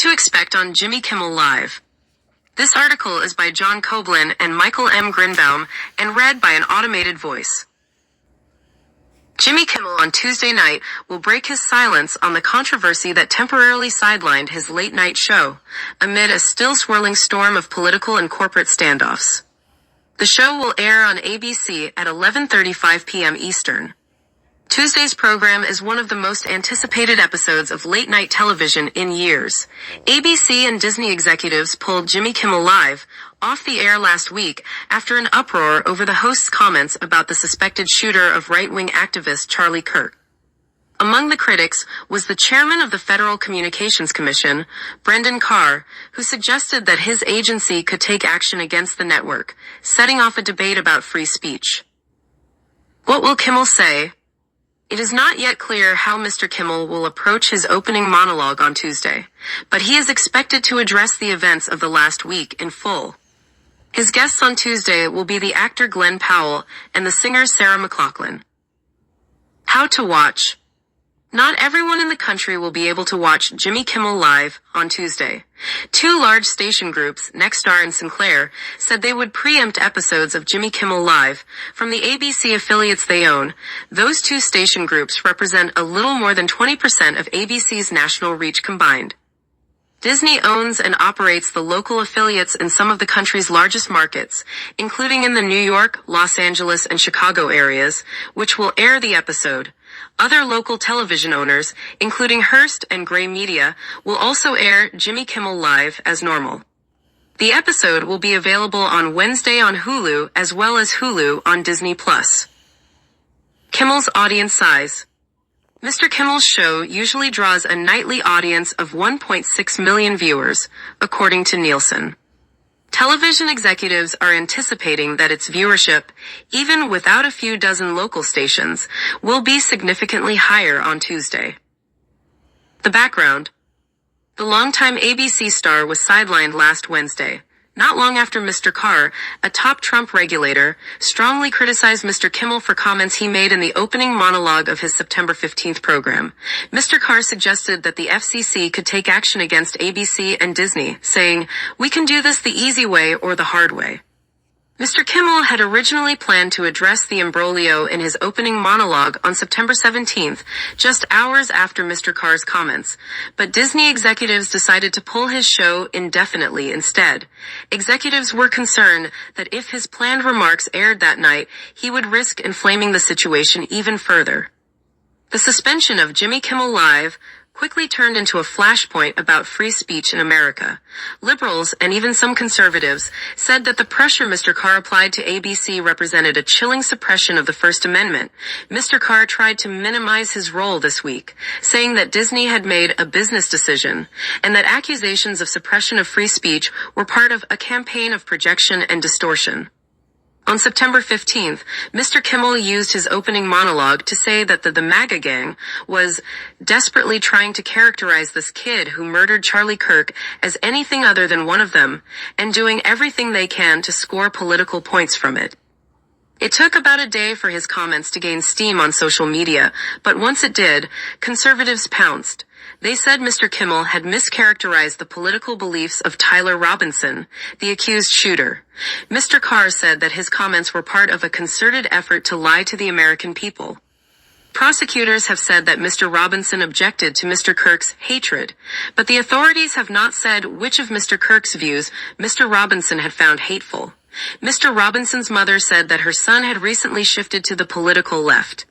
to expect on Jimmy Kimmel Live. This article is by John Koblin and Michael M. Grinbaum and read by an automated voice. Jimmy Kimmel on Tuesday night will break his silence on the controversy that temporarily sidelined his late-night show, amid a still-swirling storm of political and corporate standoffs. The show will air on ABC at 11:35 p.m. Eastern. Tuesday's program is one of the most anticipated episodes of late-night television in years. ABC and Disney executives pulled Jimmy Kimmel Live off the air last week after an uproar over the host's comments about the suspected shooter of right-wing activist Charlie Kirk. Among the critics was the chairman of the Federal Communications Commission, Brendan Carr, who suggested that his agency could take action against the network, setting off a debate about free speech. What will Kimmel say? It is not yet clear how Mr. Kimmel will approach his opening monologue on Tuesday, but he is expected to address the events of the last week in full. His guests on Tuesday will be the actor Glenn Powell and the singer Sarah McLachlan. How to watch. Not everyone in the country will be able to watch Jimmy Kimmel Live on Tuesday. Two large station groups, Nexstar and Sinclair, said they would preempt episodes of Jimmy Kimmel Live from the ABC affiliates they own. Those two station groups represent a little more than 20% of ABC's national reach combined. Disney owns and operates the local affiliates in some of the country's largest markets, including in the New York, Los Angeles, and Chicago areas, which will air the episode. Other local television owners, including Hearst and Gray Media, will also air Jimmy Kimmel Live as normal. The episode will be available on Wednesday on Hulu as well as Hulu on Disney+. Kimmel's audience size. Mr. Kimmel's show usually draws a nightly audience of 1.6 million viewers, according to Nielsen. Television executives are anticipating that its viewership, even without a few dozen local stations, will be significantly higher on Tuesday. The background. The longtime ABC star was sidelined last Wednesday, not long after Mr. Carr, a top Trump regulator, strongly criticized Mr. Kimmel for comments he made in the opening monologue of his September 15th program. Mr. Carr suggested that the FCC could take action against ABC and Disney, saying, "We can do this the easy way or the hard way." Mr. Kimmel had originally planned to address the imbroglio in his opening monologue on September 17th, just hours after Mr. Carr's comments, but Disney executives decided to pull his show indefinitely instead. Executives were concerned that if his planned remarks aired that night, he would risk inflaming the situation even further. The suspension of Jimmy Kimmel Live quickly turned into a flashpoint about free speech in America. Liberals, and even some conservatives, said that the pressure Mr. Carr applied to ABC represented a chilling suppression of the First Amendment. Mr. Carr tried to minimize his role this week, saying that Disney had made a business decision, and that accusations of suppression of free speech were part of a campaign of projection and distortion. On September 15th, Mr. Kimmel used his opening monologue to say that the MAGA gang was desperately trying to characterize this kid who murdered Charlie Kirk as anything other than one of them, and doing everything they can to score political points from it. It took about a day for his comments to gain steam on social media, but once it did, conservatives pounced. They said Mr. Kimmel had mischaracterized the political beliefs of Tyler Robinson, the accused shooter. Mr. Carr said that his comments were part of a concerted effort to lie to the American people. Prosecutors have said that Mr. Robinson objected to Mr. Kirk's hatred, but the authorities have not said which of Mr. Kirk's views Mr. Robinson had found hateful. Mr. Robinson's mother said that her son had recently shifted to the political left.